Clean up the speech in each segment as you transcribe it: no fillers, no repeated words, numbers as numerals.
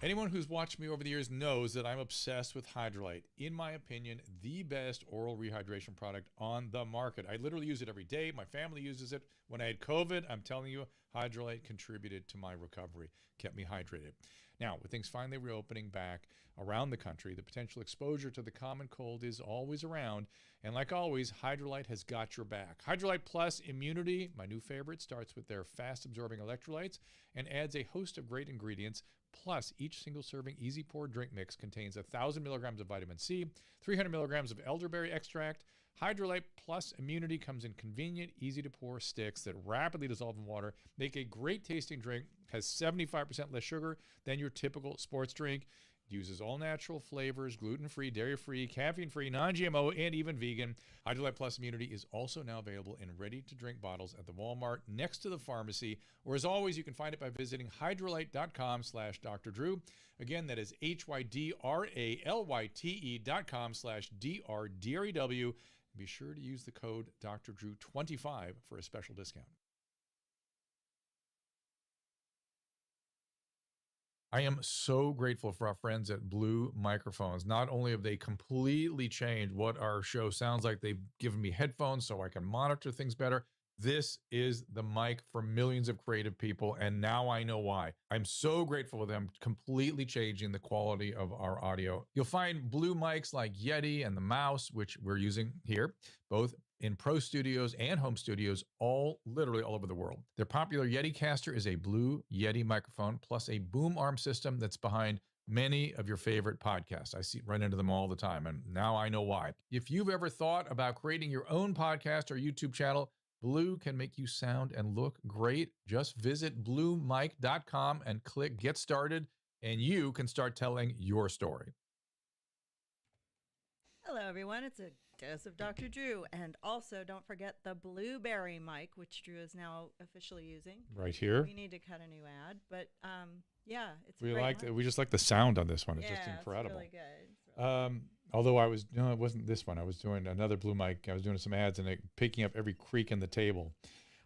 Anyone who's watched me over the years knows that I'm obsessed with Hydrolyte. In my opinion, the best oral rehydration product on the market. I literally use it every day. My family uses it. When I had COVID, I'm telling you, Hydrolyte contributed to my recovery, kept me hydrated. Now, with things finally reopening back around the country, the potential exposure to the common cold is always around. And like always, Hydrolyte has got your back. Hydrolyte Plus Immunity, my new favorite, starts with their fast-absorbing electrolytes and adds a host of great ingredients. Plus, each single serving easy pour drink mix contains 1,000 milligrams of vitamin C, 300 milligrams of elderberry extract. Hydrolyte Plus Immunity comes in convenient, easy to pour sticks that rapidly dissolve in water, make a great tasting drink, has 75% less sugar than your typical sports drink. Uses all natural flavors, gluten-free, dairy-free, caffeine-free, non-GMO, and even vegan. Hydrolyte Plus Immunity is also now available in ready-to-drink bottles at the Walmart next to the pharmacy. Or as always, you can find it by visiting hydrolyte.com/Dr. Drew. Again, that is HYDRALYTE.com/DRDREW. Be sure to use the code Dr. Drew 25 for a special discount. I am so grateful for our friends at Blue Microphones. Not only have they completely changed what our show sounds like, they've given me headphones so I can monitor things better. This is the mic for millions of creative people, and now I know why. I'm so grateful for them completely changing the quality of our audio. You'll find Blue mics like Yeti and the Mouse, which we're using here, both in pro studios and home studios, literally all over the world. Their popular Yeti caster is a Blue Yeti microphone, plus a boom arm system that's behind many of your favorite podcasts. I run into them all the time, and now I know why. If you've ever thought about creating your own podcast or YouTube channel, Blue can make you sound and look great. Just visit bluemic.com and click Get Started, and you can start telling your story. Hello, everyone. It's a dose of Dr. Drew. And also, don't forget the Blueberry mic, which Drew is now officially using. Right here. We need to cut a new ad. But, yeah, it's we just like the sound on this one. It's just incredible. It's really good. Although it wasn't this one. I was doing another Blue mic. I was doing some ads and picking up every creak in the table.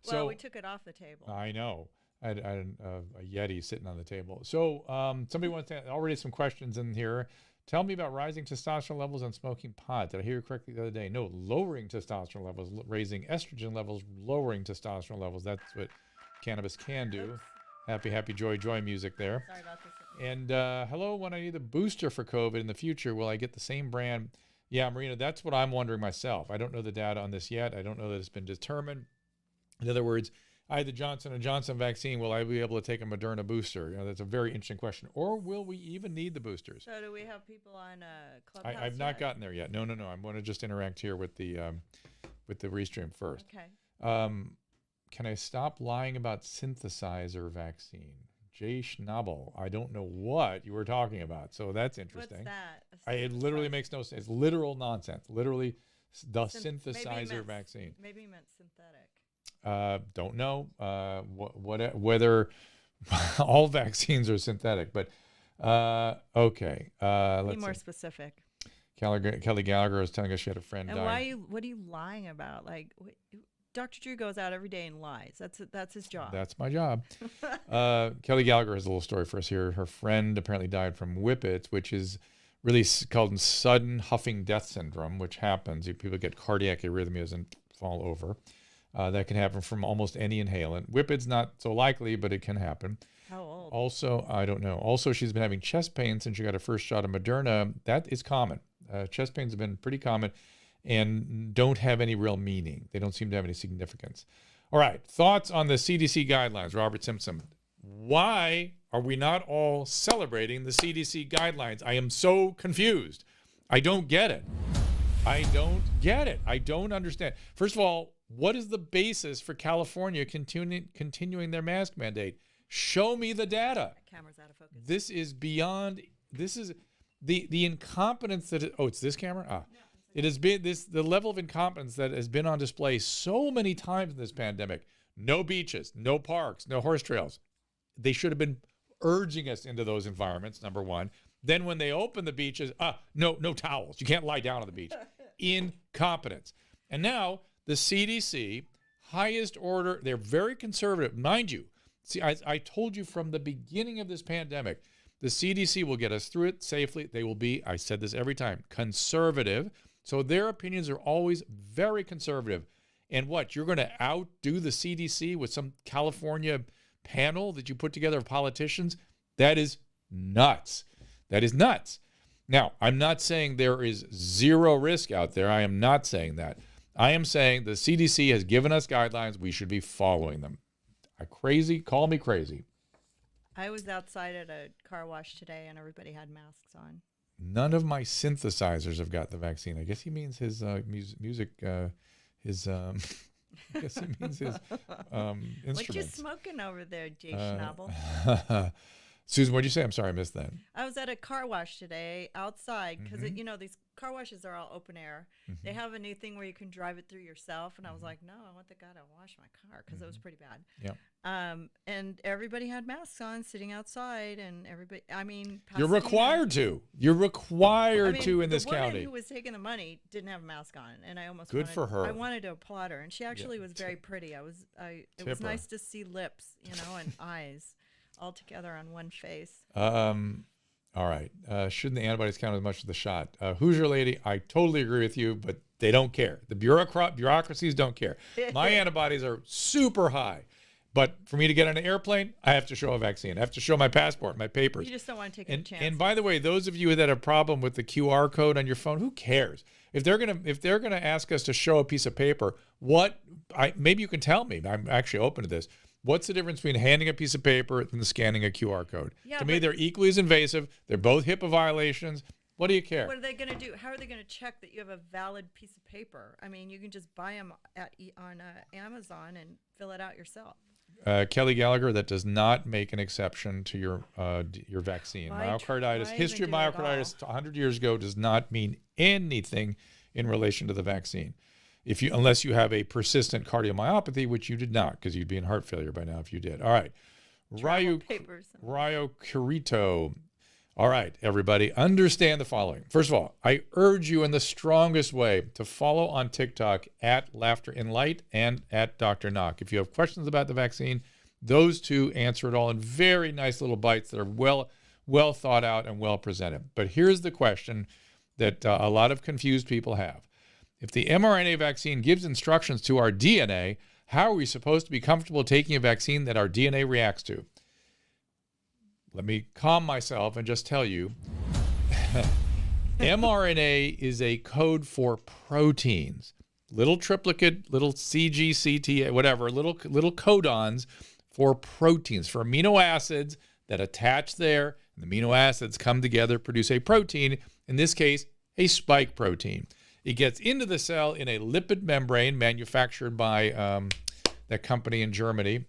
Well, we took it off the table. I know. I had a Yeti sitting on the table. So somebody wants to already some questions in here. Tell me about rising testosterone levels on smoking pot. Did I hear you correctly the other day? No, lowering testosterone levels, raising estrogen levels, lowering testosterone levels. That's what cannabis can do. Oops. Happy, joy music there. Sorry about this. And hello, when I need a booster for COVID in the future, will I get the same brand? Yeah, Marina, that's what I'm wondering myself. I don't know the data on this yet. I don't know that it's been determined. In other words, I had the Johnson & Johnson vaccine. Will I be able to take a Moderna booster? That's a very interesting question. Or will we even need the boosters? So do we have people on Clubhouse I've not gotten there yet. No. I'm going to just interact here with the restream first. Okay. Can I stop lying about synthesizer vaccine? Jay Schnabel. I don't know what you were talking about. So that's interesting. What's that? It literally makes no sense. It's literal nonsense. Literally the synthesizer vaccine. Maybe you meant synthetic. Don't know whether all vaccines are synthetic, but okay. Let's be more specific. Kelly Gallagher was telling us she had a friend and die. What are you lying about? Like, Dr. Drew goes out every day and lies. That's his job. That's my job. Kelly Gallagher has a little story for us here. Her friend apparently died from whippets, which is really called sudden huffing death syndrome, which happens. People get cardiac arrhythmias and fall over. That can happen from almost any inhalant. Whippet's not so likely, but it can happen. How old? Also, I don't know. Also, she's been having chest pain since she got her first shot of Moderna. That is common. Chest pains have been pretty common and don't have any real meaning. They don't seem to have any significance. All right. Thoughts on the CDC guidelines, Robert Simpson. Why are we not all celebrating the CDC guidelines? I am so confused. I don't get it. I don't understand. First of all, what is the basis for California continuing their mask mandate? Show me the data. Camera's out of focus. This is beyond. This is the incompetence that. It's this camera. No, it has been the level of incompetence that has been on display so many times in this pandemic. No beaches, no parks, no horse trails. They should have been urging us into those environments. Number one. Then when they open the beaches, no towels. You can't lie down on the beach. Incompetence. And now the CDC, highest order, they're very conservative. Mind you, see, I told you from the beginning of this pandemic, The CDC will get us through it safely. They will be, I said this every time, conservative. So their opinions are always very conservative. And what, you're going to outdo the CDC with some California panel that you put together of politicians? That is nuts. That is nuts. Now, I'm not saying there is zero risk out there. I am not saying that. I am saying the CDC has given us guidelines. We should be following them. Crazy? Call me crazy. I was outside at a car wash today, and everybody had masks on. None of my synthesizers have got the vaccine. I guess he means his music, I guess he means his instruments. What you smoking over there, Jay Schnabel? Susan, what did you say? I'm sorry, I missed that. I was at a car wash today outside because, these car washes are all open air. They have a new thing where you can drive it through yourself. And I was like, no, I want the guy to wash my car because it was pretty bad. Yeah. And everybody had masks on sitting outside. And everybody, you're required to. You're required to in this county. The county. woman who was taking the money didn't have a mask on. And I almost Good for her. I wanted to applaud her. And she actually was very pretty. It was nice to see lips, and eyes all together on one face. All right. Shouldn't the antibodies count as much as the shot? Hoosier lady, I totally agree with you, but they don't care. The bureaucracies don't care. My antibodies are super high. But for me to get on an airplane, I have to show a vaccine. I have to show my passport, my papers. You just don't want to take a chance. And by the way, those of you that have a problem with the QR code on your phone, who cares? If they're gonna ask us to show a piece of paper, maybe you can tell me. I'm actually open to this. What's the difference between handing a piece of paper and scanning a QR code? Yeah, to me, they're equally as invasive. They're both HIPAA violations. What do you care? What are they going to do? How are they going to check that you have a valid piece of paper? You can just buy them on Amazon and fill it out yourself. Kelly Gallagher, that does not make an exception to your vaccine. History of myocarditis 100 years ago does not mean anything in relation to the vaccine. Unless you have a persistent cardiomyopathy, which you did not, because you'd be in heart failure by now if you did. All right. Ryo Curito. All right, everybody, understand the following. First of all, I urge you in the strongest way to follow on TikTok at Laughter in Light and at Dr. Knock. If you have questions about the vaccine, those two answer it all in very nice little bites that are well thought out and well presented. But here's the question that a lot of confused people have. If the mRNA vaccine gives instructions to our DNA, how are we supposed to be comfortable taking a vaccine that our DNA reacts to? Let me calm myself and just tell you, mRNA is a code for proteins, little triplicate, little CG, CT, whatever, little codons for proteins, for amino acids that attach there. And the amino acids come together, produce a protein, in this case, a spike protein. It gets into the cell in a lipid membrane manufactured by that company in Germany.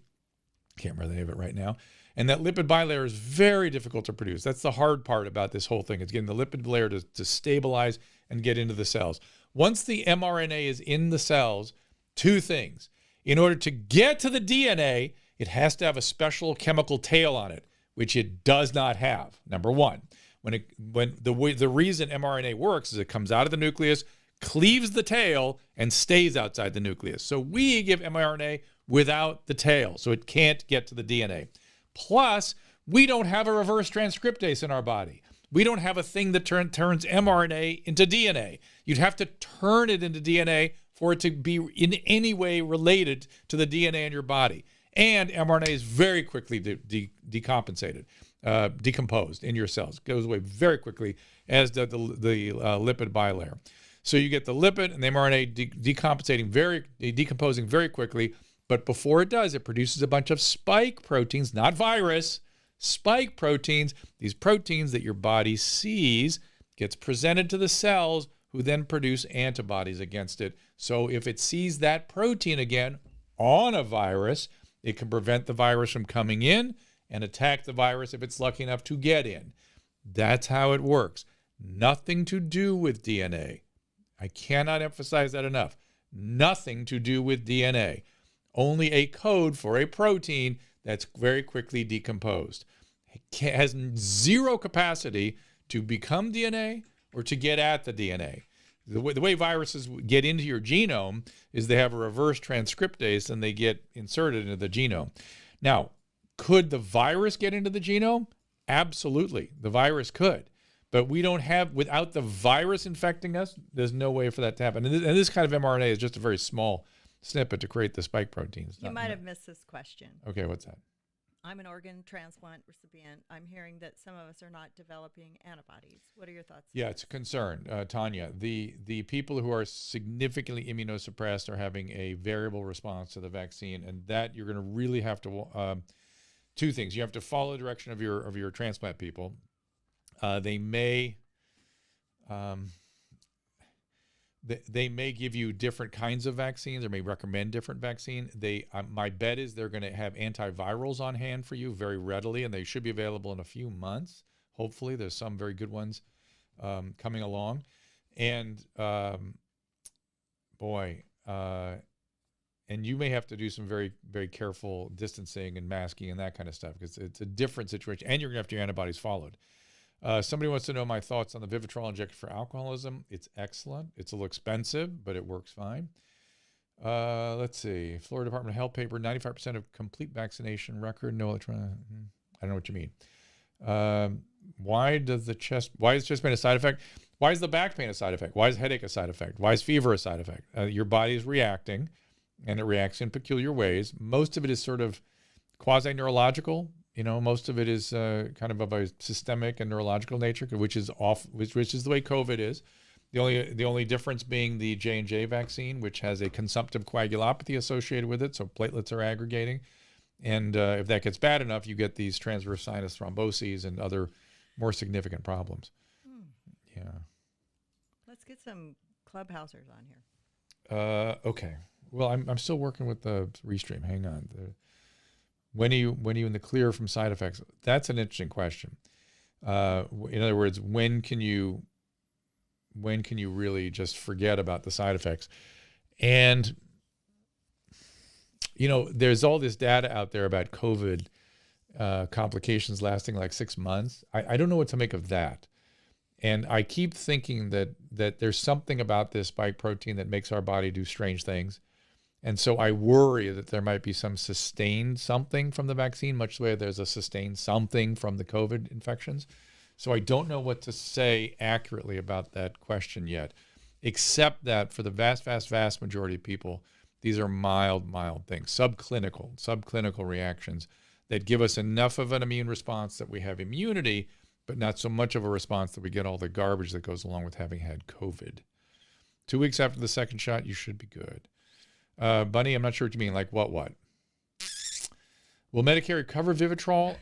Can't remember the name of it right now. And that lipid bilayer is very difficult to produce. That's the hard part about this whole thing. It's getting the lipid layer to stabilize and get into the cells. Once the mRNA is in the cells, two things. In order to get to the DNA, it has to have a special chemical tail on it, which it does not have, number one. The reason mRNA works is it comes out of the nucleus, cleaves the tail, and stays outside the nucleus. So we give mRNA without the tail, so it can't get to the DNA. Plus, we don't have a reverse transcriptase in our body. We don't have a thing that turns mRNA into DNA. You'd have to turn it into DNA for it to be in any way related to the DNA in your body. And mRNA is very quickly decomposed in your cells. It goes away very quickly, as the lipid bilayer. So you get the lipid and the mRNA decomposing very quickly. But before it does, it produces a bunch of spike proteins, not virus, spike proteins. These proteins that your body sees gets presented to the cells, who then produce antibodies against it. So if it sees that protein again on a virus, it can prevent the virus from coming in and attack the virus if it's lucky enough to get in. That's how it works. Nothing to do with DNA. I cannot emphasize that enough. Nothing to do with DNA. Only a code for a protein that's very quickly decomposed. It has zero capacity to become DNA or to get at the DNA. The way viruses get into your genome is they have a reverse transcriptase and they get inserted into the genome. Now, could the virus get into the genome? Absolutely. The virus could. But we don't have, without the virus infecting us, there's no way for that to happen. And this kind of mRNA is just a very small snippet to create the spike proteins. You might have missed this question. Okay, what's that? I'm an organ transplant recipient. I'm hearing that some of us are not developing antibodies. What are your thoughts? Yeah, it's a concern, Tanya. The people who are significantly immunosuppressed are having a variable response to the vaccine, and that you're going to really have to two things. You have to follow the direction of your transplant people. They may give you different kinds of vaccines, or may recommend different vaccine. My bet is they're going to have antivirals on hand for you very readily, and they should be available in a few months. Hopefully, there's some very good ones coming along. And and you may have to do some very, very careful distancing and masking and that kind of stuff, because it's a different situation, and you're going to have your antibodies followed. Somebody wants to know my thoughts on the Vivitrol injected for alcoholism. It's excellent. It's a little expensive, but it works fine. Let's see. Florida Department of Health paper, 95% of complete vaccination record. No electronic. I don't know what you mean. Why is chest pain a side effect? Why is the back pain a side effect? Why is headache a side effect? Why is fever a side effect? Your body is reacting, and it reacts in peculiar ways. Most of it is sort of quasi-neurological. Most of it is kind of a systemic and neurological nature, which is the way COVID is. The only difference being the J&J vaccine, which has a consumptive coagulopathy associated with it, so platelets are aggregating. And if that gets bad enough, you get these transverse sinus thromboses and other more significant problems. Yeah. Let's get some Clubhousers on here. Okay. Well, I'm still working with the Restream. Hang on. When are you in the clear from side effects? That's an interesting question. In other words, when can you really just forget about the side effects? And there's all this data out there about COVID complications lasting like 6 months. I don't know what to make of that. And I keep thinking that there's something about this spike protein that makes our body do strange things. And so I worry that there might be some sustained something from the vaccine, much the way there's a sustained something from the COVID infections. So I don't know what to say accurately about that question yet, except that for the vast, vast, vast majority of people, these are mild things, subclinical reactions that give us enough of an immune response that we have immunity, but not so much of a response that we get all the garbage that goes along with having had COVID. 2 weeks after the second shot, you should be good. Bunny, I'm not sure what you mean. Like what? Will Medicare cover Vivitrol?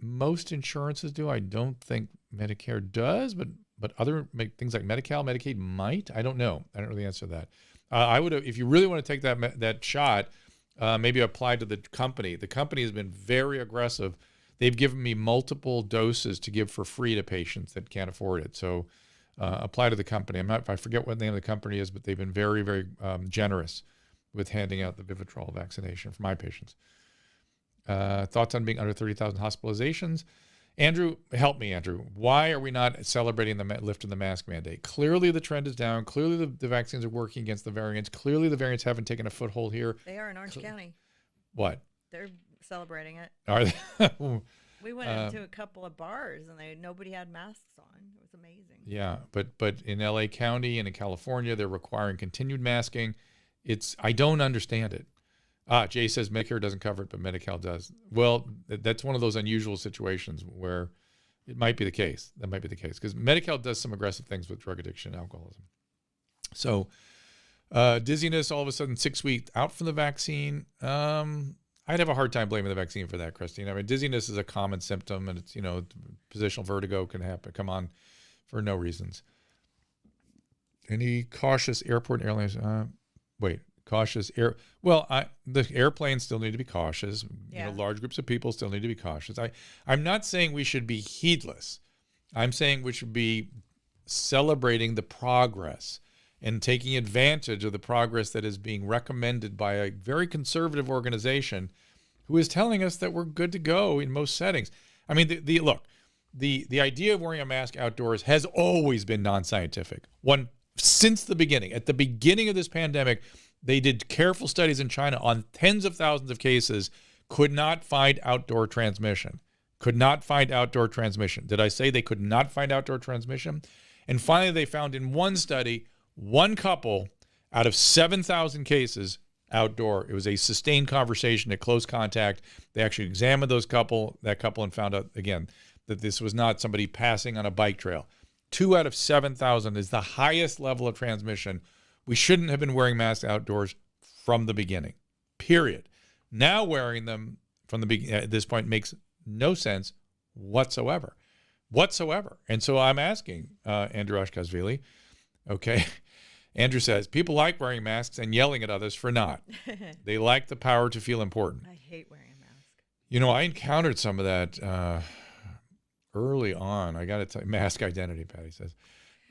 Most insurances do. I don't think Medicare does, but other things like Medi-Cal, Medicaid might. I don't know. I don't know the answer to that. I would, if you really want to take that shot, maybe apply to the company. The company has been very aggressive. They've given me multiple doses to give for free to patients that can't afford it. So apply to the company. I forget what the name of the company is, but they've been very, very generous with handing out the Vivitrol vaccination for my patients. Thoughts on being under 30,000 hospitalizations? Andrew, help me, Andrew. Why are we not celebrating the lift of the mask mandate? Clearly the trend is down. Clearly the vaccines are working against the variants. Clearly the variants haven't taken a foothold here. They are in Orange County. What? They're celebrating it. Are they? We went into a couple of bars and nobody had masks on. It was amazing. Yeah, but in LA County and in California, they're requiring continued masking. I don't understand it. Jay says Medicare doesn't cover it, but Medi-Cal does. Well, that's one of those unusual situations where it might be the case. That might be the case because Medi-Cal does some aggressive things with drug addiction and alcoholism. So dizziness, all of a sudden 6 weeks out from the vaccine. I'd have a hard time blaming the vaccine for that, Christine. I mean, dizziness is a common symptom, and it's positional vertigo can come on for no reasons. Any cautious airport and airlines? Cautious air. Well, the airplanes still need to be cautious. Yeah. Large groups of people still need to be cautious. I'm not saying we should be heedless. I'm saying we should be celebrating the progress and taking advantage of the progress that is being recommended by a very conservative organization who is telling us that we're good to go in most settings. I mean, the idea of wearing a mask outdoors has always been non-scientific. Since the beginning. At the beginning of this pandemic, they did careful studies in China on tens of thousands of cases, could not find outdoor transmission. Could not find outdoor transmission. Did I say they could not find outdoor transmission? And finally, they found in one study, one couple out of 7,000 cases outdoor. It was a sustained conversation at close contact. They actually examined that couple and found out, again, that this was not somebody passing on a bike trail. 2 out of 7,000 is the highest level of transmission. We shouldn't have been wearing masks outdoors from the beginning, period. Now wearing them from the beginning at this point makes no sense whatsoever. And so I'm asking Andrew Ashkashvili, okay, Andrew says, people like wearing masks and yelling at others for not. They like the power to feel important. I hate wearing a mask. You know, I encountered some of that early on. I got to tell you, mask identity, Patty says.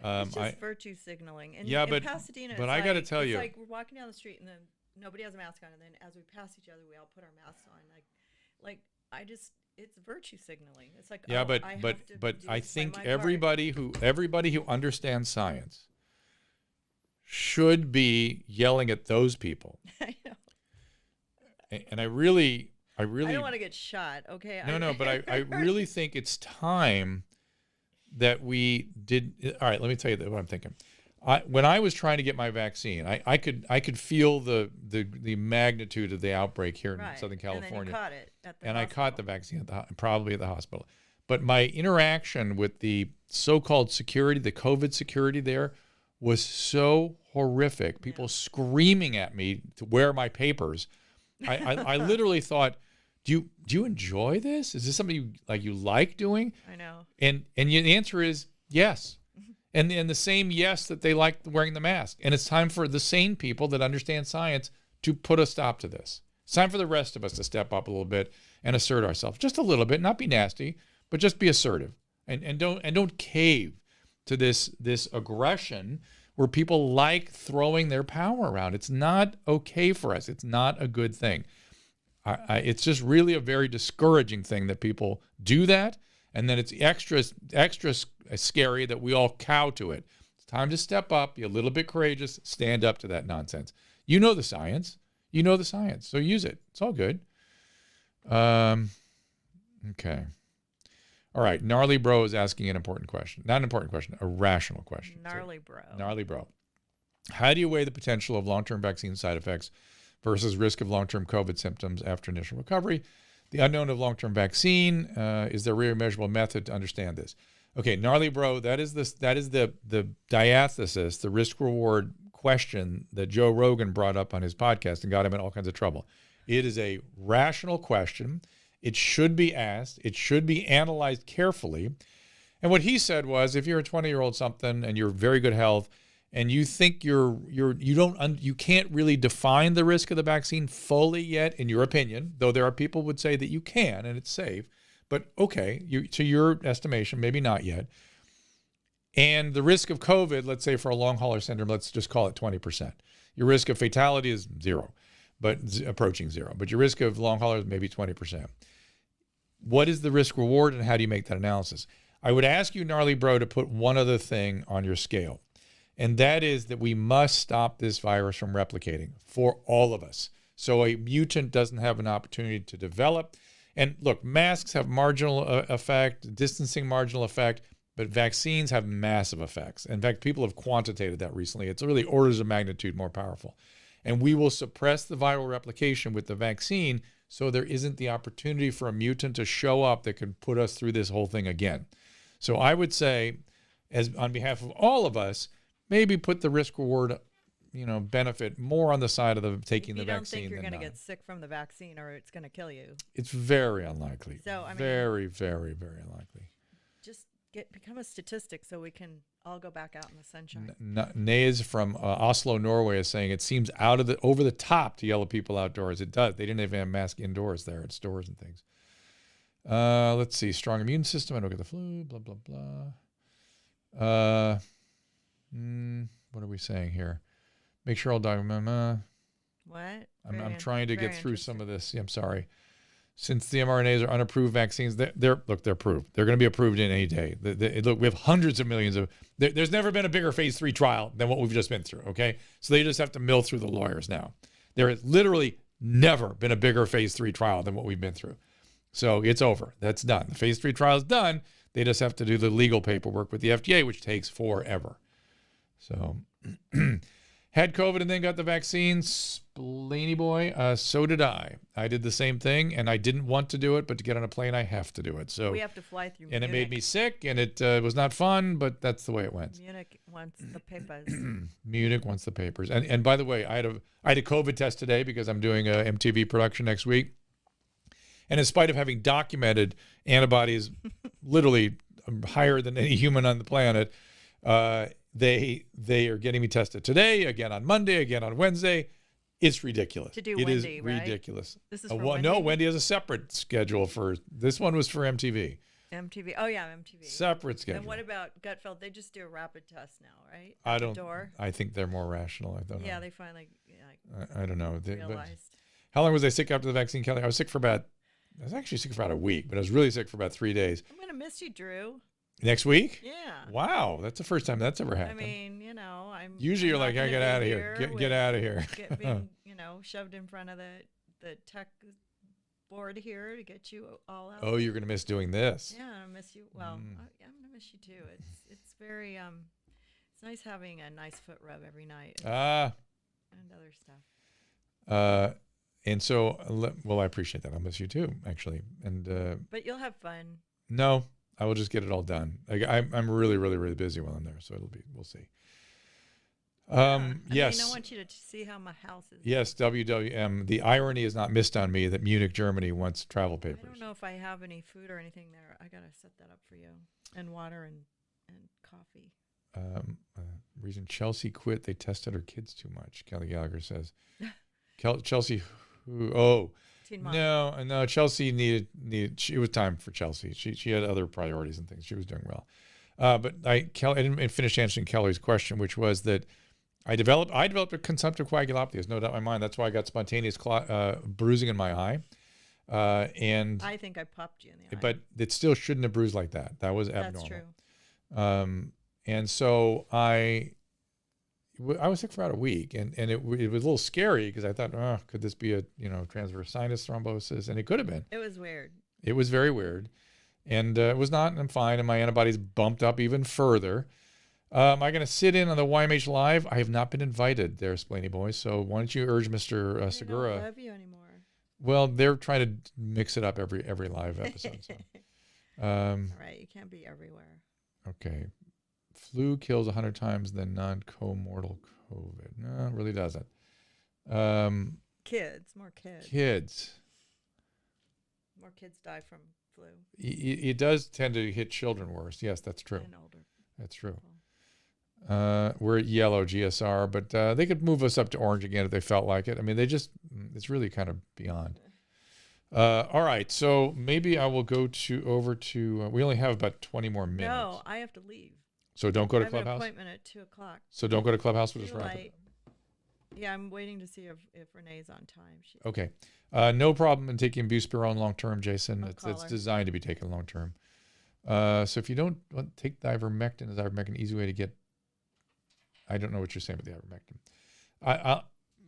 It's just virtue signaling. And yeah, in Pasadena, but I got to tell you. It's like we're walking down the street and then nobody has a mask on. And then as we pass each other, we all put our masks on. It's virtue signaling. It's like, yeah, but I think everybody who understands science should be yelling at those people. I know. And I really I don't want to get shot. Okay. No, but I really think it's time that we did. All right, let me tell you what I'm thinking. When I was trying to get my vaccine, I could feel the magnitude of the outbreak here in Southern California. And then you caught it at the hospital. I caught the vaccine probably at the hospital. But my interaction with the so-called security, the COVID security there, was so horrific. People screaming at me to wear my papers. I literally thought, do you enjoy this? Is this something you like doing? I know. And the answer is yes. And the same yes that they like wearing the mask. And it's time for the sane people that understand science to put a stop to this. It's time for the rest of us to step up a little bit and assert ourselves just a little bit, not be nasty, but just be assertive and don't cave to this aggression where people like throwing their power around. It's not okay for us. It's not a good thing. It's just really a very discouraging thing that people do that, and then it's extra scary that we all cow to it. It's time to step up, be a little bit courageous, stand up to that nonsense. You know the science, so use it. It's all good. Okay. All right, Gnarly Bro is asking an important question. Not an important question, a rational question. Gnarly Bro. How do you weigh the potential of long-term vaccine side effects versus risk of long-term COVID symptoms after initial recovery? The unknown of long-term vaccine, is there a real measurable method to understand this? Okay, Gnarly Bro, that is the diathesis, the risk-reward question that Joe Rogan brought up on his podcast and got him in all kinds of trouble. It is a rational question. It should be asked. It should be analyzed carefully. And what he said was, if you're a 20-year-old something and you're very good health, and you think you can't really define the risk of the vaccine fully yet, in your opinion, though there are people who would say that you can and it's safe, but okay, to your estimation, maybe not yet. And the risk of COVID, let's say for a long hauler syndrome, let's just call it 20%. Your risk of fatality is zero, but approaching zero. But your risk of long haulers maybe 20%. What is the risk reward and how do you make that analysis? I would ask you, Gnarly Bro, to put one other thing on your scale. And that is that we must stop this virus from replicating for all of us. So a mutant doesn't have an opportunity to develop. And look, masks have marginal effect, distancing marginal effect, but vaccines have massive effects. In fact, people have quantitated that recently. It's really orders of magnitude more powerful. And we will suppress the viral replication with the vaccine so there isn't the opportunity for a mutant to show up that could put us through this whole thing again. So I would say, as on behalf of all of us, maybe put the risk-reward, benefit more on the side of the taking the vaccine. You don't think you're going to get sick from the vaccine or it's going to kill you? It's very unlikely. So, I mean, very, very, very unlikely. Just become a statistic so we can all go back out in the sunshine. Nays from Oslo, Norway is saying it seems over the top to yell at people outdoors. It does. They didn't even have masks indoors there at stores and things. Let's see. Strong immune system. I don't get the flu. Blah, blah, blah. What are we saying here? Make sure all document. What? I'm trying to get through some of this. I'm sorry. Since the mRNAs are unapproved vaccines, they're approved. They're going to be approved in any day. Look, we have hundreds of millions of. There's never been a bigger phase 3 trial than what we've just been through. Okay, so they just have to mill through the lawyers now. There has literally never been a bigger phase 3 trial than what we've been through. So it's over. That's done. The phase 3 trial is done. They just have to do the legal paperwork with the FDA, which takes forever. So had COVID and then got the vaccine. Splaney boy. So did I. I did the same thing, and I didn't want to do it, but to get on a plane, I have to do it. So we have to fly through and Munich. it made me sick, and it was not fun, but that's the way it went. Munich wants the papers. Munich wants the papers. And by the way, I had a COVID test today because I'm doing a MTV production next week. And in spite of having documented antibodies literally higher than any human on the planet, they are getting me tested today, again on Monday, again on Wednesday. It's ridiculous. To do it Wendy, is right? ridiculous. This is for Wendy? No, Wendy has a separate schedule for this one was for MTV. MTV. Oh yeah, MTV. Separate schedule. And what about Gutfeld? They just do a rapid test now, right? I At the don't. door? I think they're more rational. I don't know. Yeah, they finally I don't know. realized. How long was I sick after the vaccine, Kelly? I was actually sick for about a week, but I was really sick for about 3 days. I'm gonna miss you, Drew. Next week? Yeah. Wow, that's the first time that's ever happened. I mean, I'm usually you're I'm like, not I gonna get be out of here. here Get out of here. being, shoved in front of the tech board here to get you all out. Oh, you're gonna miss doing this. Yeah, I miss you. Well, I'm gonna miss you too. It's very it's nice having a nice foot rub every night. And other stuff. And so, well, I appreciate that. I'll miss you too, actually. And but you'll have fun. No, I will just get it all done. I'm really, really, really busy while I'm there, so we'll see. Yes. I want you to see how my house is. Yes, WWM. The irony is not missed on me that Munich, Germany wants travel papers. I don't know if I have any food or anything there. I gotta set that up for you, and water and coffee. Reason Chelsea quit, they tested her kids too much, Kelly Gallagher says. Chelsea, no, Chelsea needed, it was time for Chelsea. She had other priorities and things. She was doing well. But I didn't finish answering Kelly's question, which was that I developed a consumptive coagulopathy. There's no doubt in my mind. That's why I got spontaneous bruising in my eye. And I think I popped you in the eye. But it still shouldn't have bruised like that. That was abnormal. That's true. And so I was sick for about a week, and it was a little scary because I thought, could this be a transverse sinus thrombosis? And it could have been. It was weird. It was very weird, and it was not. And I'm fine, and my antibodies bumped up even further. Am I going to sit in on the YMH Live? I have not been invited there, Splaney boy. So why don't you urge Mr. Segura? I don't love you anymore. Well, they're trying to mix it up every live episode. So. All right, you can't be everywhere. Okay. Flu kills 100 times than non-comortal COVID. No, it really doesn't. More kids. More kids die from flu. It does tend to hit children worse. Yes, that's true. And older. That's true. We're at yellow GSR, but they could move us up to orange again if they felt like it. I mean, it's really kind of beyond. All right, so maybe I will go over to, we only have about 20 more minutes. No, I have to leave. So don't go to I have Clubhouse? an appointment at 2 o'clock. So don't go to Clubhouse? We'll just wrap it. Yeah, I'm waiting to see if Renee's on time. Okay. No problem in taking buspirone long-term, Jason. It's designed to be taken long-term. So if you don't take the ivermectin, is ivermectin an easy way to get, I don't know what you're saying about the ivermectin.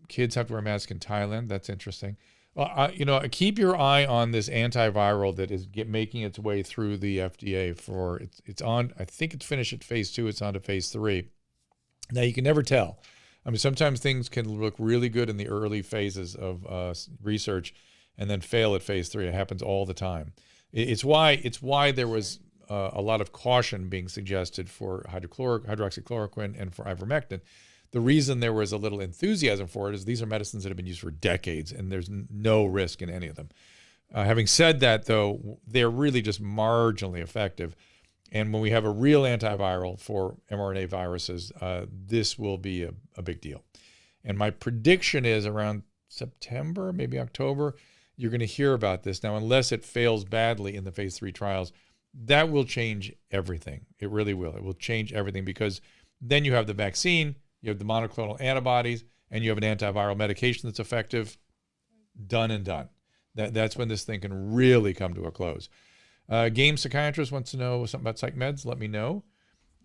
Kids have to wear masks in Thailand. That's interesting. Keep your eye on this antiviral that is making its way through the FDA it's on. I think it's finished at phase 2. It's on to phase 3. Now you can never tell. I mean, sometimes things can look really good in the early phases of research, and then fail at phase 3. It happens all the time. It's why there was a lot of caution being suggested for hydroxychloroquine and for ivermectin. The reason there was a little enthusiasm for it is these are medicines that have been used for decades, and there's no risk in any of them. Having said that, though, they're really just marginally effective. And when we have a real antiviral for mRNA viruses, this will be a big deal. And my prediction is around September, maybe October, you're going to hear about this. Now, unless it fails badly in the phase 3 trials, that will change everything. It really will. It will change everything because then you have the vaccine, you have the monoclonal antibodies, and you have an antiviral medication that's effective. Done and done. That's when this thing can really come to a close. Game Psychiatrist wants to know something about psych meds. Let me know.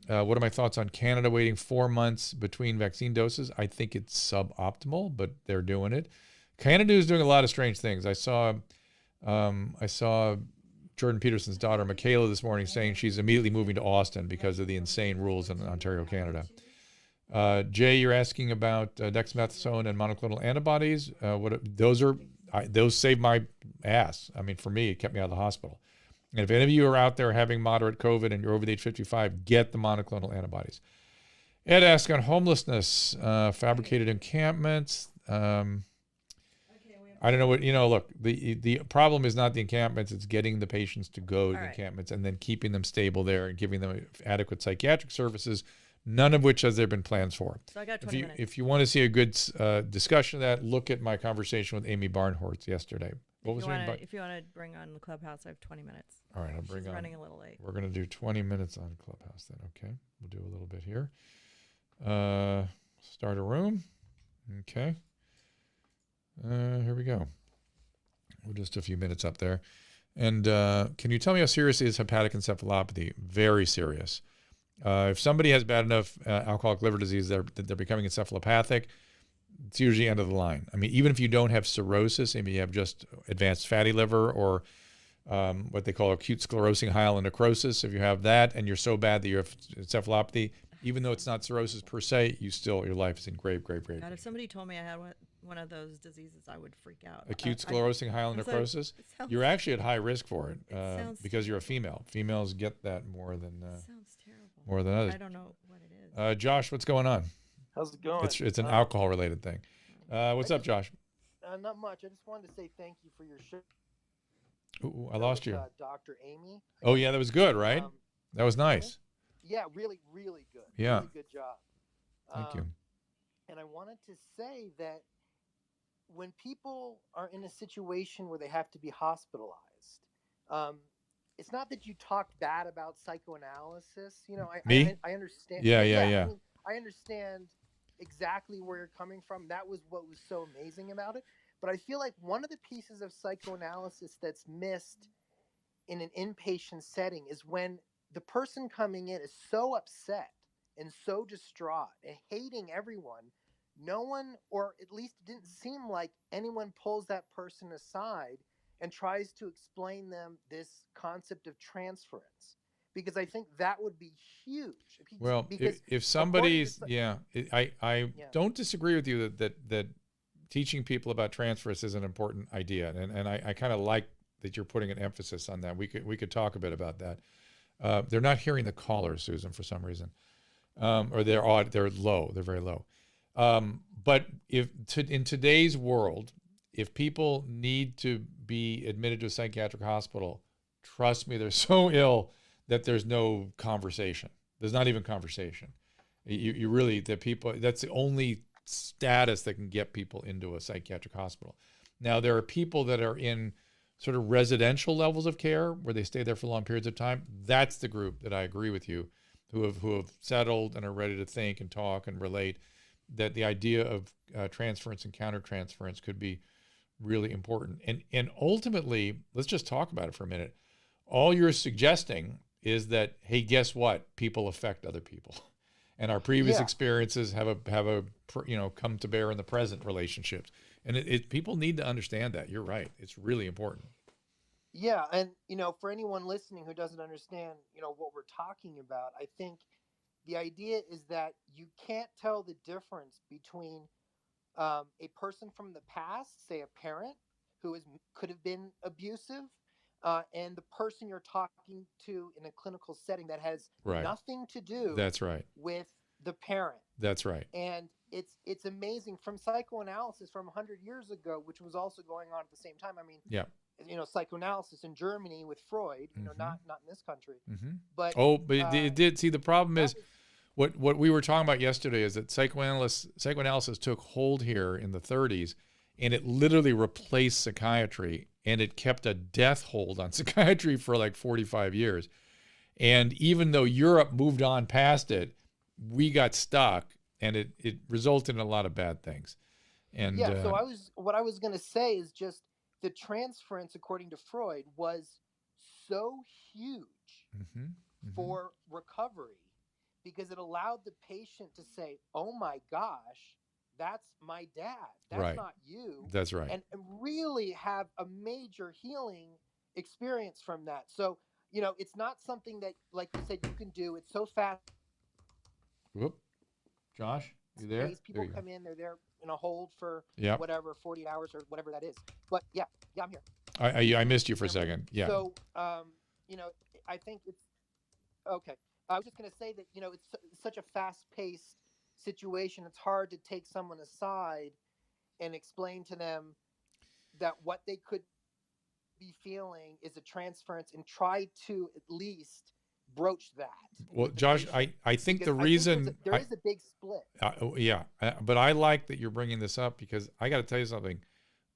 What are my thoughts on Canada waiting 4 months between vaccine doses? I think it's suboptimal, but they're doing it. Canada is doing a lot of strange things. I saw I saw Jordan Peterson's daughter, Michaela, this morning saying she's immediately moving to Austin because of the insane rules in Ontario, Canada. Jay, you're asking about dexamethasone and monoclonal antibodies. Those saved my ass. I mean, for me, it kept me out of the hospital. And if any of you are out there having moderate COVID and you're over the age 55, get the monoclonal antibodies. Ed asked on homelessness, fabricated encampments. I don't know what, look, the problem is not the encampments, it's getting the patients to go to the encampments and then keeping them stable there and giving them adequate psychiatric services, none of which has there been plans for. So I got 20 minutes. If you want to see a good discussion of that, look at my conversation with Amy Barnhorst yesterday. If you want to bring on the Clubhouse, I have 20 minutes. All right, I'll bring on. Running a little late. We're going to do 20 minutes on Clubhouse then, okay? We'll do a little bit here. Start a room. Okay. Here we go. We're just a few minutes up there. And can you tell me how serious is hepatic encephalopathy? Very serious. If somebody has bad enough alcoholic liver disease that they're becoming encephalopathic, it's usually end of the line. I mean, even if you don't have cirrhosis, maybe you have just advanced fatty liver or what they call acute sclerosing hyalonecrosis. If you have that and you're so bad that you have encephalopathy, even though it's not cirrhosis per se, your life is in grave. God, if somebody told me I had one of those diseases, I would freak out. Acute sclerosing hyalonecrosis? You're actually at high risk for it because you're a female. Females get that more than sounds terrible. More than others. I don't know what it is. Josh, what's going on? How's it going? It's an alcohol-related thing. What's up, Josh? Not much. I just wanted to say thank you for your show. Ooh, I lost you. Dr. Amy. Oh, yeah, that was good, right? That was nice. Yeah, really, really good. Yeah. Really good job. Thank you. And I wanted to say that when people are in a situation where they have to be hospitalized, it's not that you talk bad about psychoanalysis. I understand. Yeah. I mean, I understand exactly where you're coming from. That was what was so amazing about it. But I feel like one of the pieces of psychoanalysis that's missed in an inpatient setting is when the person coming in is so upset and so distraught and hating everyone, no one, or at least it didn't seem like anyone pulls that person aside and tries to explain them this concept of transference. Because I think that would be huge. If somebody's, I don't disagree with you that teaching people about transference is an important idea, and I kind of like that you're putting an emphasis on that. We could talk a bit about that. They're not hearing the caller, Susan, for some reason, or they're low. They're very low. But in today's world, if people need to be admitted to a psychiatric hospital, trust me, they're so ill that there's no conversation. There's not even conversation. You really, that's the only status that can get people into a psychiatric hospital. Now, there are people that are in sort of residential levels of care where they stay there for long periods of time. That's the group that I agree with you, who have settled and are ready to think and talk and relate, that the idea of transference and countertransference could be really important. And ultimately, let's just talk about it for a minute. All you're suggesting is that, hey, guess what? People affect other people, and our previous experiences have come to bear in the present relationships. And people need to understand that. You're right. It's really important. Yeah, and for anyone listening who doesn't understand, what we're talking about, I think the idea is that you can't tell the difference between a person from the past, say a parent who could have been abusive, and the person you're talking to in a clinical setting that has nothing to do with the parent. That's right. And it's amazing from psychoanalysis from 100 years ago, which was also going on at the same time. I mean, psychoanalysis in Germany with Freud, not in this country. Mm-hmm. But it did. See, the problem is what we were talking about yesterday is that psychoanalysis took hold here in the 30s, and it literally replaced psychiatry, and it kept a death hold on psychiatry for like 45 years. And even though Europe moved on past it, we got stuck, and it resulted in a lot of bad things. And so what I was going to say is just the transference, according to Freud, was so huge for recovery because it allowed the patient to say, oh my gosh, that's my dad. That's Right. not you. That's right. And really have a major healing experience from that. So, you know, it's not something that, like you said, you can do. It's so fast. Whoop. Josh, you there? People There you come in, they're there in a hold for Yep. whatever, 40 hours or whatever that is. But yeah, I'm here. I missed you for a second. Yeah. So, you know, I think it's okay. I was just going to say that, you know, it's such a fast-paced situation. It's hard to take someone aside and explain to them that what they could be feeling is a transference, and try to at least broach that. Well, Josh, I think the reason there is a big split. Yeah, but I like that you're bringing this up, because I got to tell you something.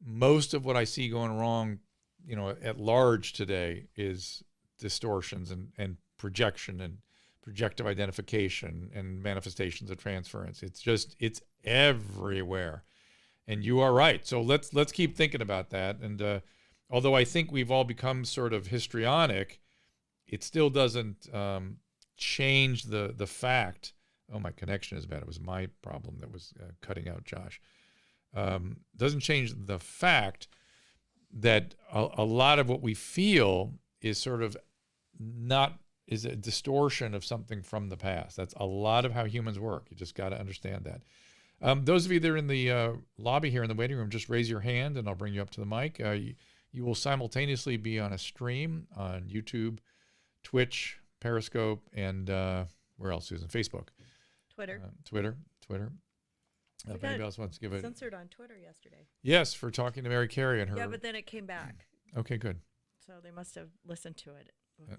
Most of what I see going wrong, you know, at large today is distortions and projection and projective identification and manifestations of transference. It's everywhere. And you are right. So let's keep thinking about that. And although I think we've all become sort of histrionic, it still doesn't change the fact. Oh, my connection is bad. It was my problem that was cutting out, Josh. Doesn't change the fact that a lot of what we feel is sort of is a distortion of something from the past. That's a lot of how humans work. You just got to understand that. Those of you that are in the lobby here in the waiting room, just raise your hand and I'll bring you up to the mic. You will simultaneously be on a stream on YouTube, Twitch, Periscope, and where else, Susan? Facebook. Twitter. Twitter. If got anybody else wants to give it. Censored on Twitter yesterday. Yes, for talking to Mary Carey and her. Yeah, but then it came back. Okay, good. So they must have listened to it.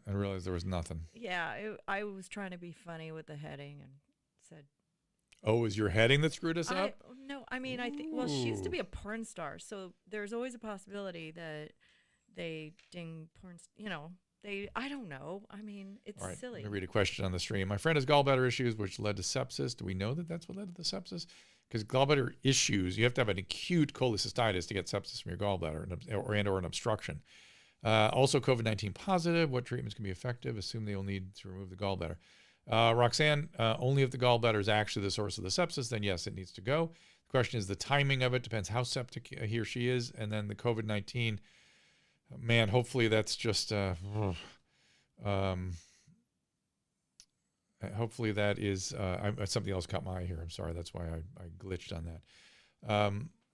I realized there was nothing. Yeah, I was trying to be funny with the heading and said. Oh, was your heading that screwed us up? No, I mean, I think, well, she used to be a porn star, so there's always a possibility that they ding porn, you know, I don't know. I mean, it's silly. Let me read a question on the stream. My friend has gallbladder issues, which led to sepsis. Do we know that that's what led to the sepsis? Because gallbladder issues, you have to have an acute cholecystitis to get sepsis from your gallbladder or an obstruction. Also, COVID-19 positive. What treatments can be effective? Assume they will need to remove the gallbladder. Roxanne, only if the gallbladder is actually the source of the sepsis, then yes, it needs to go. The question is the timing of it. Depends how septic he or she is. And then the COVID-19, man, hopefully that's just, hopefully that is, something else caught my eye here. I'm sorry. That's why I glitched on that.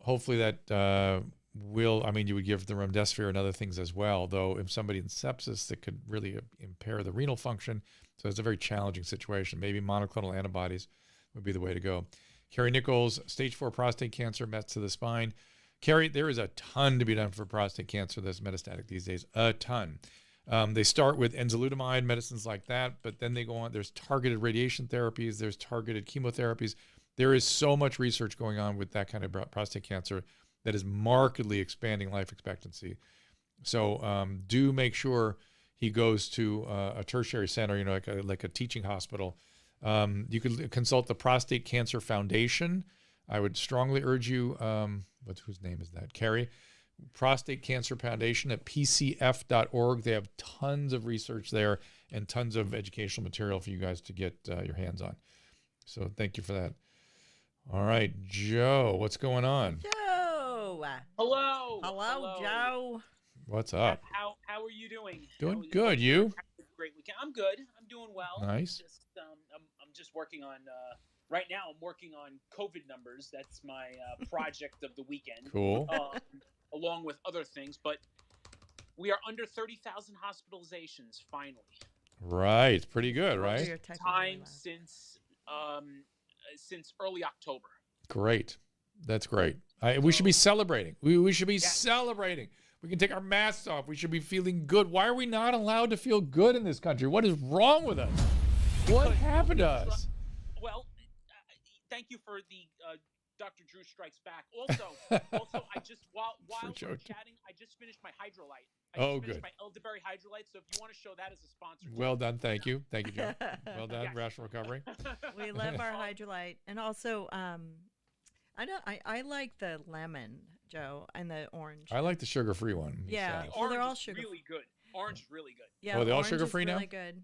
Hopefully that you would give the remdesivir and other things as well, though if somebody in sepsis, that could really impair the renal function. So it's a very challenging situation. Maybe monoclonal antibodies would be the way to go. Carrie Nichols, stage 4 prostate cancer, mets to the spine. Carrie, there is a ton to be done for prostate cancer that's metastatic these days, a ton. They start with enzalutamide, medicines like that, but then they go on. There's targeted radiation therapies. There's targeted chemotherapies. There is so much research going on with that kind of prostate cancer that is markedly expanding life expectancy. So do make sure he goes to a tertiary center, you know, like a teaching hospital. You could consult the Prostate Cancer Foundation. I would strongly urge you, whose name is that? Carrie. Prostate Cancer Foundation at pcf.org. They have tons of research there and tons of educational material for you guys to get your hands on. So thank you for that. All right, Joe, what's going on? Joe. Hello, Joe. What's up? How are you doing? Doing good. You? Great weekend. I'm good. I'm doing well. Nice. I'm just working on right now. I'm working on COVID numbers. That's my project of the weekend. Cool. Along with other things, but we are under 30,000 hospitalizations finally. Right. Pretty good, right? Time since early October. Great. That's great. We should be celebrating. We should be celebrating. We can take our masks off. We should be feeling good. Why are we not allowed to feel good in this country? What is wrong with us? What happened to us? Well, thank you for the Dr. Drew Strikes Back. Also, I just while we're chatting, I just finished my hydrolyte. I just finished my elderberry hydrolyte. So if you want to show that as a sponsor. Well done. Thank you, Joe. Well done. Yes. Rational recovery. We love our hydrolyte, and also I like the lemon, Joe, and the orange. I like the sugar-free one. Yeah, well, they're all sugar. Really good. Orange is really good. Yeah, they're all sugar-free now. Really good.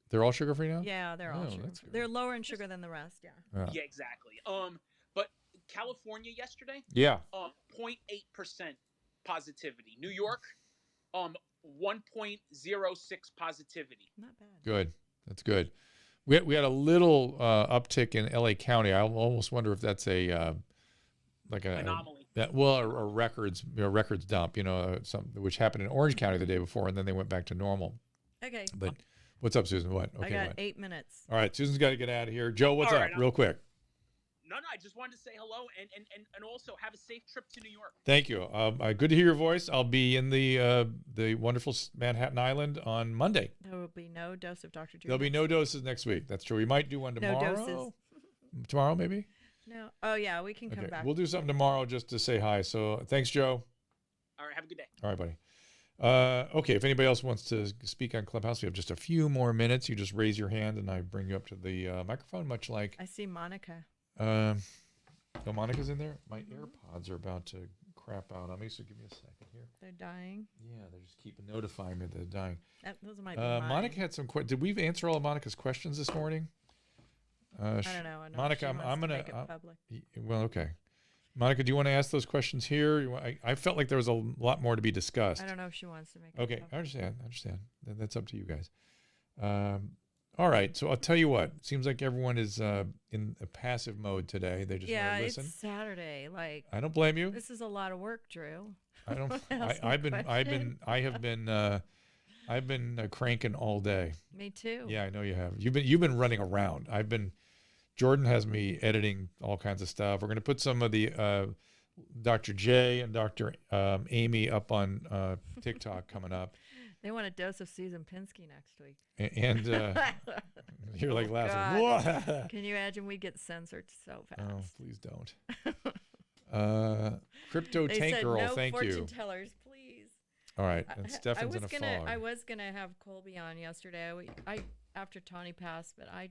They're all sugar-free now. Yeah, they're all sugar. They're lower in sugar than the rest. Yeah. Yeah, exactly. But California yesterday. Yeah. 0.8% positivity. New York, 1.06 positivity. Not bad. Good. That's good. We had a little uptick in LA County. I almost wonder if that's a like an anomaly. A records dump. Which happened in Orange County the day before, and then they went back to normal. Okay. But what's up, Susan? What? Okay. I got 8 minutes. All right, Susan's got to get out of here. Joe, what's up? Real quick. No, I just wanted to say hello and also have a safe trip to New York. Thank you. Good to hear your voice. I'll be in the wonderful Manhattan Island on Monday. There will be no dose of Dr. Drew. There'll be no doses next week. That's true. We might do one tomorrow. No doses. Tomorrow, maybe? No. Oh, yeah, we can come back. We'll do something tomorrow just to say hi. So thanks, Joe. All right, have a good day. All right, buddy. Okay, if anybody else wants to speak on Clubhouse, we have just a few more minutes. You just raise your hand, and I bring you up to the microphone, much like... I see Monica. Oh, Monica's in there? My AirPods are about to crap out on me, so give me a second here. They're dying? Yeah, they just keep notifying me they're dying. Those might be mine. Monica had some questions. Did we answer all of Monica's questions this morning? I don't know. Monica, I'm going to... Well, okay. Monica, do you want to ask those questions here? I felt like there was a lot more to be discussed. I don't know if she wants to make it Okay, public. I understand. That's up to you guys. All right, so I'll tell you what. Seems like everyone is in a passive mode today. They just want to listen. It's Saturday. I don't blame you. This is a lot of work, Drew. I don't. I've been cranking all day. Me too. Yeah, I know you have. You've been running around. Jordan has me editing all kinds of stuff. We're going to put some of the Dr. J and Dr. Amy up on TikTok coming up. They want a dose of Susan Pinsky next week. And you're like laughing. Can you imagine we get censored so fast? Oh, please don't. Crypto Tank Girl, no thank you. fortune tellers, please. All right, and Stefan's in a fog. I was gonna have Colby on yesterday. I after Tawny passed, but I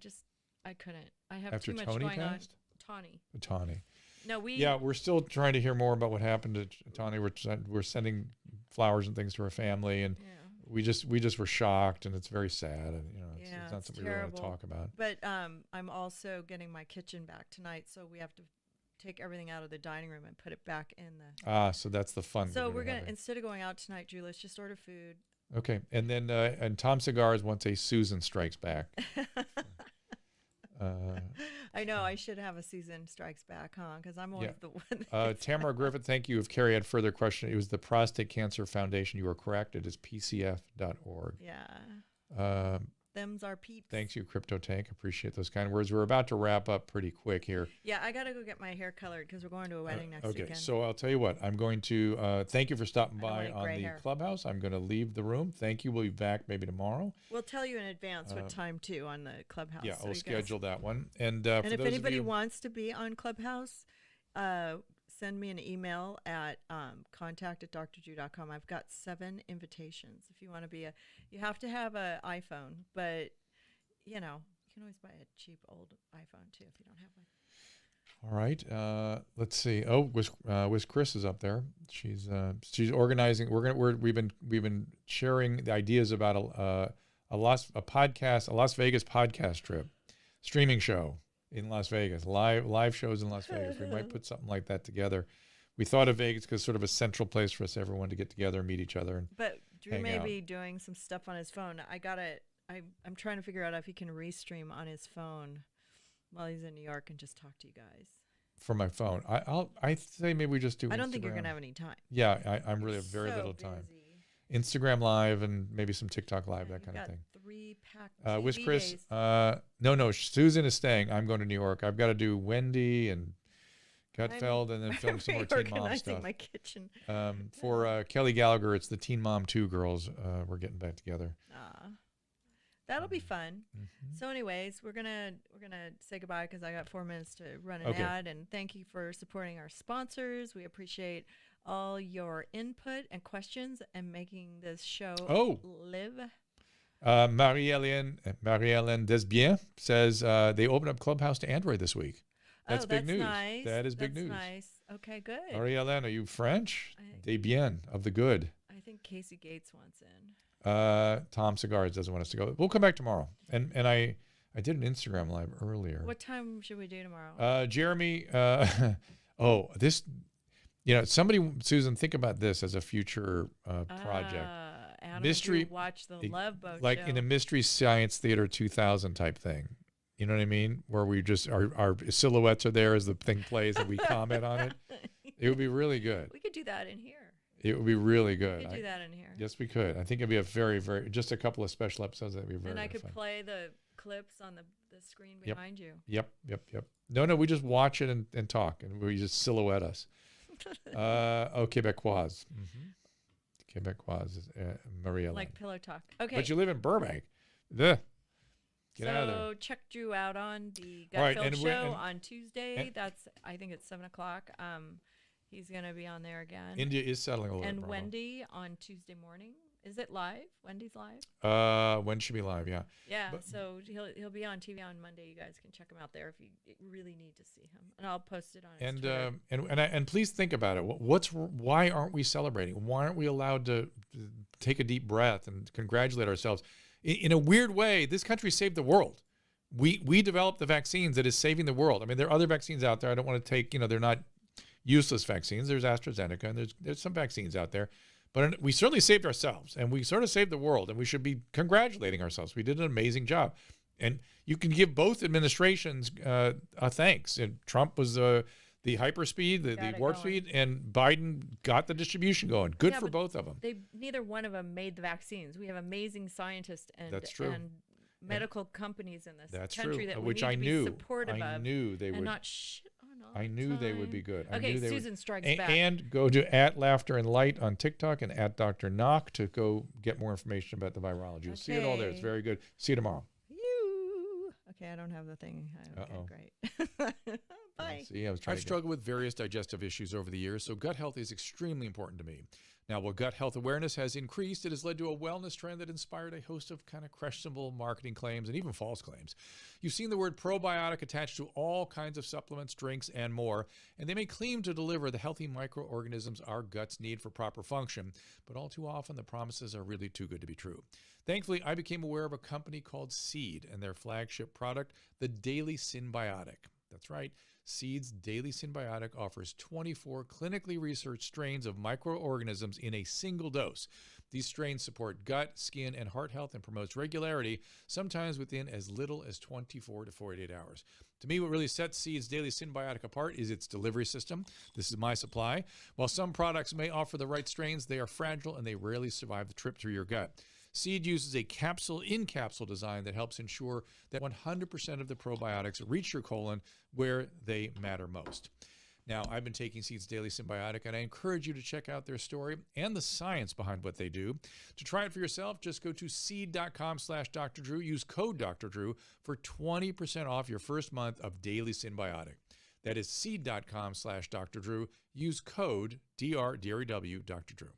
couldn't. I have after too much Tony going passed? on. Tawny. No, we're still trying to hear more about what happened to Tawny. We're sending flowers and things to her family, and we just were shocked, and it's very sad, and it's not something we really want to talk about. But I'm also getting my kitchen back tonight, so we have to take everything out of the dining room and put it back in the. So that's the fun. So we're gonna instead of going out tonight, Drew, let's just order food. Okay, and then and Tom Cigars wants a Susan Strikes Back. I know I should have a Susan Strikes Back, huh? Because I'm always the one. Tamara Griffith, thank you. If Carrie had further question, it was the Prostate Cancer Foundation. You were correct. It is pcf.org. Yeah. Them's our peeps. Thanks you, Crypto Tank. Appreciate those kind words. We're about to wrap up pretty quick here. Yeah, I got to go get my hair colored because we're going to a wedding next weekend. Okay, so I'll tell you what. I'm going to thank you for stopping by on the Clubhouse. I'm going to leave the room. Thank you. We'll be back maybe tomorrow. We'll tell you in advance what time, too, on the Clubhouse. Yeah, we'll schedule that one. And if anybody wants to be on Clubhouse, send me an email at contact@drdrew.com. I've got 7 invitations. If you want to be you have to have an iPhone, but you can always buy a cheap old iPhone too if you don't have one. All right. Let's see. Oh, was Chris is up there. She's organizing. We've been sharing the ideas about a Las Vegas podcast trip, streaming show in Las Vegas, live shows in Las Vegas. We might put something like that together. We thought of Vegas because sort of a central place for us, everyone to get together and meet each other. But Drew may be doing some stuff on his phone. I'm trying to figure out if he can restream on his phone while he's in New York and just talk to you guys. For my phone, I say maybe we just do. I don't Instagram. think you're gonna have any time. Yeah, I'm really have very little time. Instagram Live and maybe some TikTok Live, that kind of thing. 3-pack with Chris, days. No, Susan is staying. I'm going to New York. I've got to do Wendy and Gutfeld and then film some more Teen Mom stuff. My kitchen. For Kelly Gallagher, it's the Teen Mom 2 girls. We're getting back together. That'll be fun. Mm-hmm. So anyways, we're gonna say goodbye because I got 4 minutes to run an ad. And thank you for supporting our sponsors. We appreciate all your input and questions and making this show live. Marie-Hélène Desbiens says they opened up Clubhouse to Android this week. That's big news. Nice. That is big news. Nice. Okay, good. Marie-Hélène, are you French? Desbiens, of the good. I think Casey Gates wants in. Tom Cigars doesn't want us to go. We'll come back tomorrow. And I did an Instagram Live earlier. What time should we do tomorrow? Jeremy, Oh, this, Susan, think about this as a future project. Mystery, watch the Love Boat like show. in a Mystery Science Theater 2000 type thing. You know what I mean? Where we just, our silhouettes are there as the thing plays and we comment on it. It would be really good. We could do that in here. It would be really good. We could do that in here. Yes, we could. I think it'd be a very, very, just a couple of special episodes. That'd be very, and I very could fun. play the clips on the screen behind you. Yep. No, we just watch it and talk, and we just silhouette us. Québécois. Mm-hmm. Québécois, Maria. Like pillow talk. Okay. But you live in Burbank. Get out of there. So check Drew out on the Gutfeld show on Tuesday. I think it's 7:00. He's going to be on there again. India is settling a little bit. And Wendy on Tuesday morning. Is it live? Wendy's live? When should be live? Yeah. Yeah. So he'll be on TV on Monday. You guys can check him out there if you really need to see him. And I'll post it on his Twitter. And please think about it. Why aren't we celebrating? Why aren't we allowed to take a deep breath and congratulate ourselves? In a weird way, this country saved the world. We developed the vaccines that is saving the world. I mean, there are other vaccines out there. I don't want to take, they're not useless vaccines. There's AstraZeneca and there's some vaccines out there. But we certainly saved ourselves, and we sort of saved the world, and we should be congratulating ourselves. We did an amazing job. And you can give both administrations a thanks. And Trump was the hyperspeed, the warp speed, and Biden got the distribution going. Good for both of them. Neither one of them made the vaccines. We have amazing scientists and medical companies in this country that we need to be supportive of. I knew they would. And not shit on all I knew they would be good. Okay, Susan strikes back. And go to @LaughterAndLight on TikTok and @Dr. Knock to go get more information about the virology. You'll see it all there. It's very good. See you tomorrow. Okay, I don't have the thing. Okay, great. Bye. See, I've struggled with various digestive issues over the years, so gut health is extremely important to me. Now, while gut health awareness has increased, it has led to a wellness trend that inspired a host of kind of questionable marketing claims and even false claims. You've seen the word probiotic attached to all kinds of supplements, drinks, and more, and they may claim to deliver the healthy microorganisms our guts need for proper function, but all too often the promises are really too good to be true. Thankfully, I became aware of a company called Seed and their flagship product, the Daily Synbiotic. That's right. Seed's Daily Synbiotic offers 24 clinically researched strains of microorganisms in a single dose. These strains support gut, skin, and heart health and promotes regularity, sometimes within as little as 24 to 48 hours. To me, what really sets Seed's Daily Synbiotic apart is its delivery system. This is my supply. While some products may offer the right strains, they are fragile and they rarely survive the trip through your gut. Seed uses a capsule-in-capsule design that helps ensure that 100% of the probiotics reach your colon where they matter most. Now, I've been taking Seed's Daily Synbiotic, and I encourage you to check out their story and the science behind what they do. To try it for yourself, just go to seed.com/Dr. Drew. Use code Dr. Drew for 20% off your first month of Daily Synbiotic. That is seed.com/Dr. Drew. Use code DRW Dr. Drew.